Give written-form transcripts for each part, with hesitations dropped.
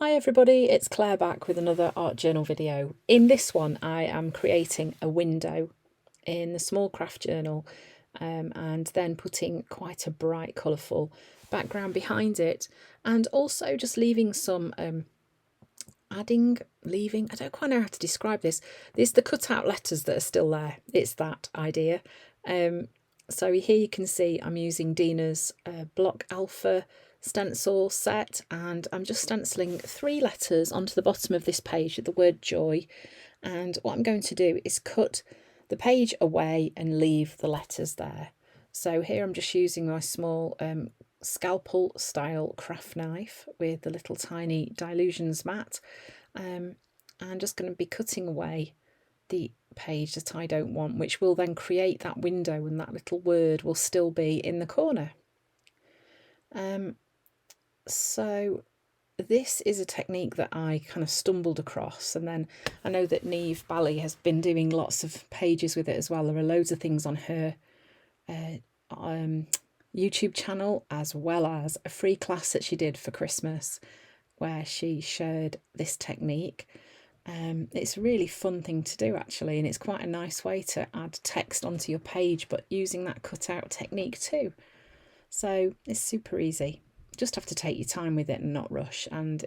Hi everybody, it's Claire back with another art journal video. In this one I am creating a window in the small craft journal and then putting quite a bright colourful background behind it, and also just leaving some I don't quite know how to describe this. There's the cutout letters that are still there. It's that idea. So here you can see I'm using Dina's Block Alpha stencil set, and I'm just stenciling 3 letters onto the bottom of this page with the word joy. And what I'm going to do is cut the page away and leave the letters there. So here I'm just using my small scalpel style craft knife with the little tiny Dylusions mat. I'm just going to be cutting away the page that I don't want, which will then create that window, and that little word will still be in the corner. So this is a technique that I kind of stumbled across, and then I know that Neve Bally has been doing lots of pages with it as well. There are loads of things on her YouTube channel, as well as a free class that she did for Christmas where she shared this technique. It's a really fun thing to do actually, and it's quite a nice way to add text onto your page but using that cutout technique too. So it's super easy. Just have to take your time with it and not rush, and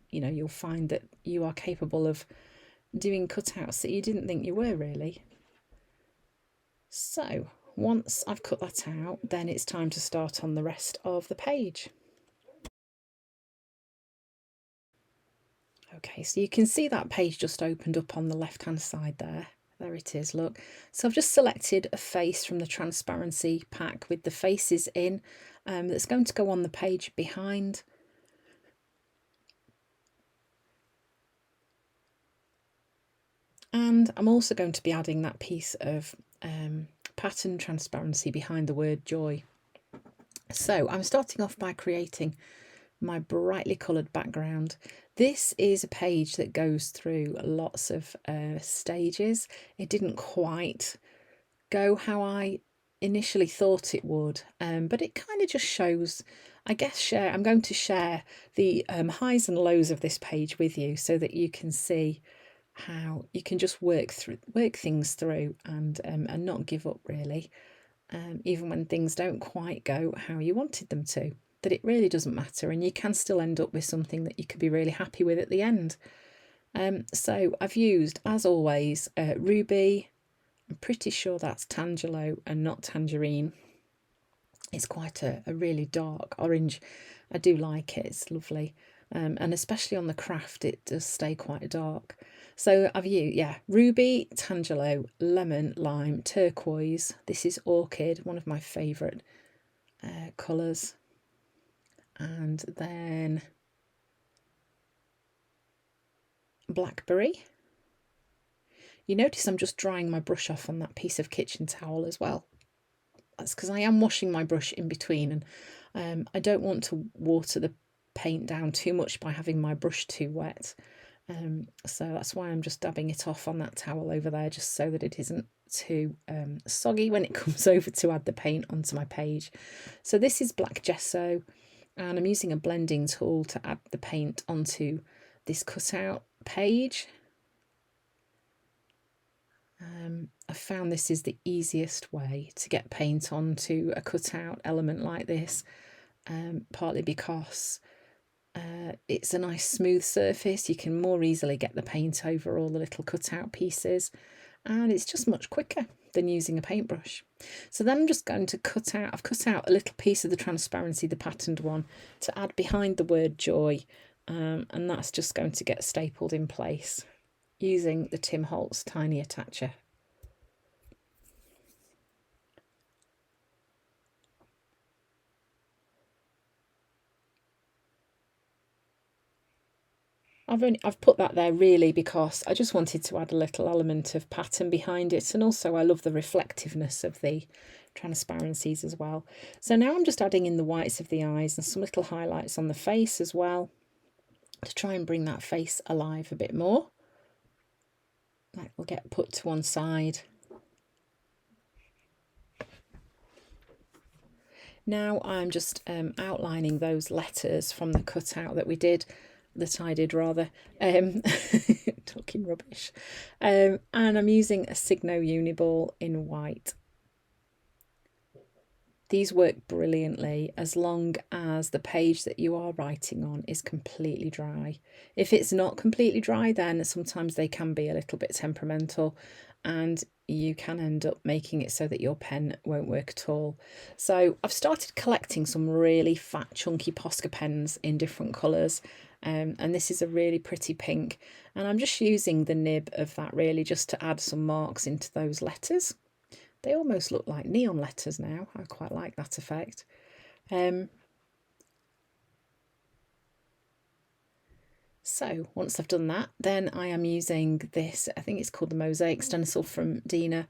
you know, you'll find that you are capable of doing cutouts that you didn't think you were really. So once I've cut that out, then it's time to start on the rest of the page. Okay, so you can see that page just opened up on the left hand side there. There it is, look. So I've just selected a face from the transparency pack with the faces in, that's going to go on the page behind. And I'm also going to be adding that piece of pattern transparency behind the word joy. So I'm starting off by creating my brightly coloured background. This is a page that goes through lots of stages. It didn't quite go how I initially thought it would, but it kind of just shows, I guess, I'm going to share the highs and lows of this page with you so that you can see how you can just work things through and not give up really, even when things don't quite go how you wanted them to. That it really doesn't matter, and you can still end up with something that you could be really happy with at the end. So I've used, as always, Ruby. I'm pretty sure that's Tangelo and not Tangerine. It's quite a really dark orange. I do like it, it's lovely. And especially on the craft, it does stay quite dark. So I've used, Ruby, Tangelo, Lemon, Lime, Turquoise. This is Orchid, one of my favourite colours. And then Blackberry. You notice I'm just drying my brush off on that piece of kitchen towel as well. That's because I am washing my brush in between, and I don't want to water the paint down too much by having my brush too wet. So that's why I'm just dabbing it off on that towel over there, just so that it isn't too soggy when it comes over to add the paint onto my page. So this is black gesso, and I'm using a blending tool to add the paint onto this cutout page. I found this is the easiest way to get paint onto a cutout element like this, partly because it's a nice smooth surface. You can more easily get the paint over all the little cutout pieces, and it's just much quicker than using a paintbrush. So then I'm just going to I've cut out a little piece of the transparency, the patterned one, to add behind the word joy, and that's just going to get stapled in place using the Tim Holtz tiny attacher. I've put that there really because I just wanted to add a little element of pattern behind it, and also I love the reflectiveness of the transparencies as well. So now I'm just adding in the whites of the eyes and some little highlights on the face as well to try and bring that face alive a bit more. That will get put to one side. Now I'm just outlining those letters from the cutout that we did that I did rather, talking rubbish. And I'm using a Signo Uniball in white. These work brilliantly as long as the page that you are writing on is completely dry. If it's not completely dry, then sometimes they can be a little bit temperamental and you can end up making it so that your pen won't work at all. So I've started collecting some really fat chunky Posca pens in different colours, and this is a really pretty pink, and I'm just using the nib of that really just to add some marks into those letters. They almost look like neon letters now. I quite like that effect. So once I've done that, then I am using this, I think it's called the Mosaic stencil from Dina,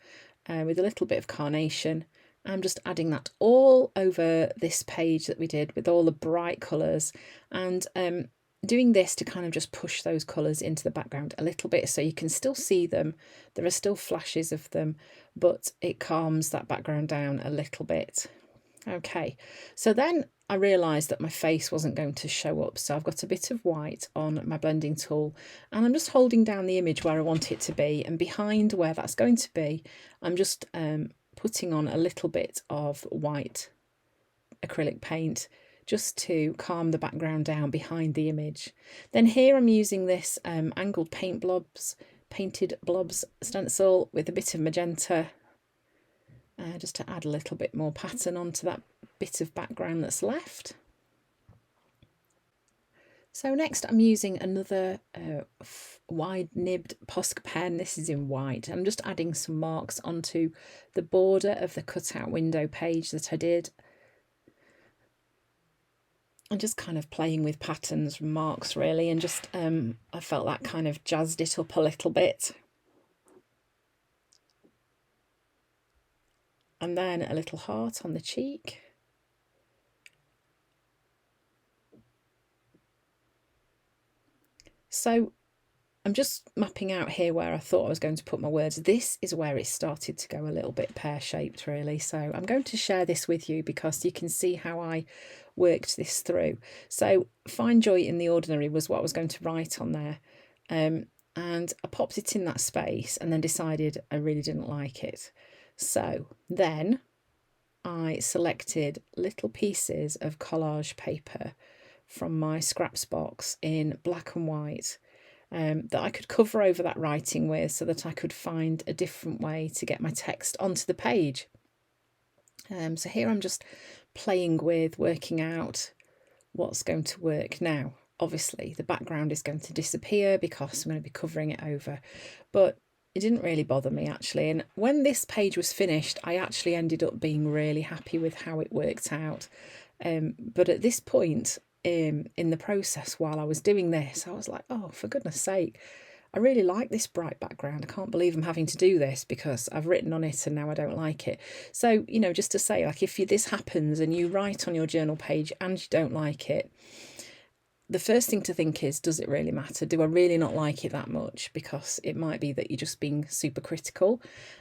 with a little bit of carnation. I'm just adding that all over this page that we did with all the bright colours, and doing this to kind of just push those colours into the background a little bit so you can still see them. There are still flashes of them, but it calms that background down a little bit. Okay, so then I realised that my face wasn't going to show up, so I've got a bit of white on my blending tool and I'm just holding down the image where I want it to be, and behind where that's going to be I'm just putting on a little bit of white acrylic paint just to calm the background down behind the image. Then here I'm using this angled painted blobs stencil with a bit of magenta, just to add a little bit more pattern onto that bit of background that's left. So next I'm using another wide nibbed Posca pen. This is in white. I'm just adding some marks onto the border of the cutout window page that I did. And just kind of playing with patterns and marks really, and just I felt that kind of jazzed it up a little bit. And then a little heart on the cheek. So I'm just mapping out here where I thought I was going to put my words. This is where it started to go a little bit pear-shaped really. So I'm going to share this with you because you can see how I worked this through. So find joy in the ordinary was what I was going to write on there. And I popped it in that space and then decided I really didn't like it. So then I selected little pieces of collage paper from my scraps box in black and white that I could cover over that writing with, so that I could find a different way to get my text onto the page. So here I'm just playing with working out what's going to work. Now obviously the background is going to disappear because I'm going to be covering it over, but it didn't really bother me actually. And when this page was finished, I actually ended up being really happy with how it worked out. But at this point in the process, while I was doing this, I was like, oh, for goodness sake, I really like this bright background. I can't believe I'm having to do this because I've written on it and now I don't like it. So, you know, just to say, like, if this happens and you write on your journal page and you don't like it, the first thing to think is, does it really matter? Do I really not like it that much? Because it might be that you're just being super critical.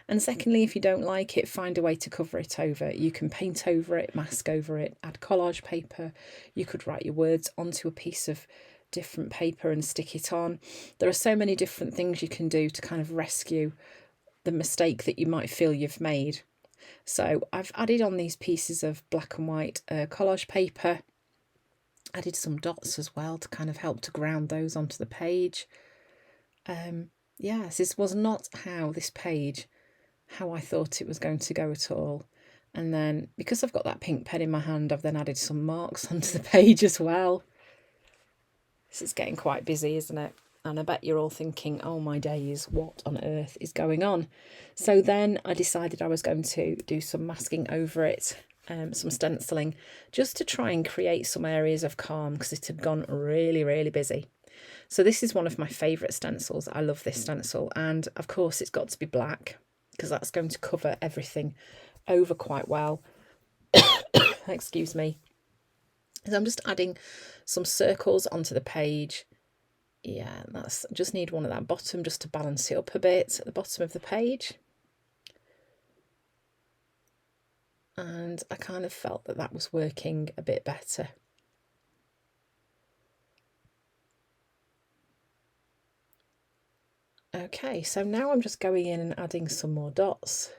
And secondly, if you don't like it, find a way to cover it over. You can paint over it, mask over it, add collage paper. You could write your words onto a piece of different paper and stick it on. There are so many different things you can do to kind of rescue the mistake that you might feel you've made. So I've added on these pieces of black and white collage paper. Added some dots as well to kind of help to ground those onto the page. Yes, this was not how I thought it was going to go at all. And then because I've got that pink pen in my hand, I've then added some marks onto the page as well. This is getting quite busy, isn't it? And I bet you're all thinking, oh my days, what on earth is going on? So then I decided I was going to do some masking over it. Some stenciling, just to try and create some areas of calm because it had gone really, really busy. So this is one of my favourite stencils. I love this stencil, and of course it's got to be black because that's going to cover everything over quite well. Excuse me. So I'm just adding some circles onto the page. Yeah, that's just need one at that bottom just to balance it up a bit at the bottom of the page. And I kind of felt that that was working a bit better. Okay, so now I'm just going in and adding some more dots.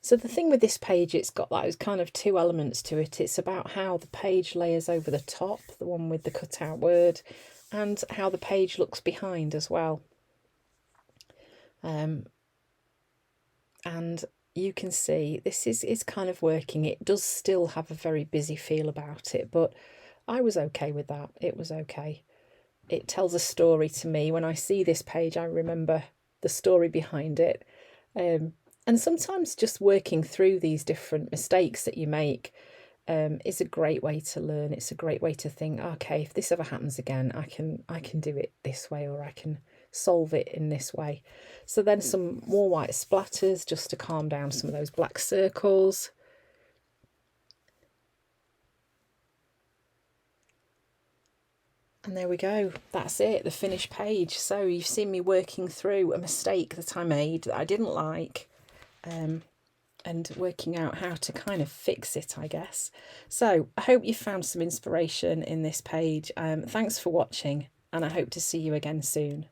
So the thing with this page, it's got those kind of two elements to it. It's about how the page layers over the top, the one with the cutout word, and how the page looks behind as well. And you can see this is kind of working. It does still have a very busy feel about it, but I was okay with that. It was okay. It tells a story to me. When I see this page, I remember the story behind it. And sometimes just working through these different mistakes that you make is a great way to learn. It's a great way to think, okay, if this ever happens again, I can do it this way, or I can solve it in this way. So then some more white splatters just to calm down some of those black circles. And there we go, that's it, the finished page. So you've seen me working through a mistake that I made that I didn't like, and working out how to kind of fix it, I guess. So I hope you found some inspiration in this page. Thanks for watching, and I hope to see you again soon.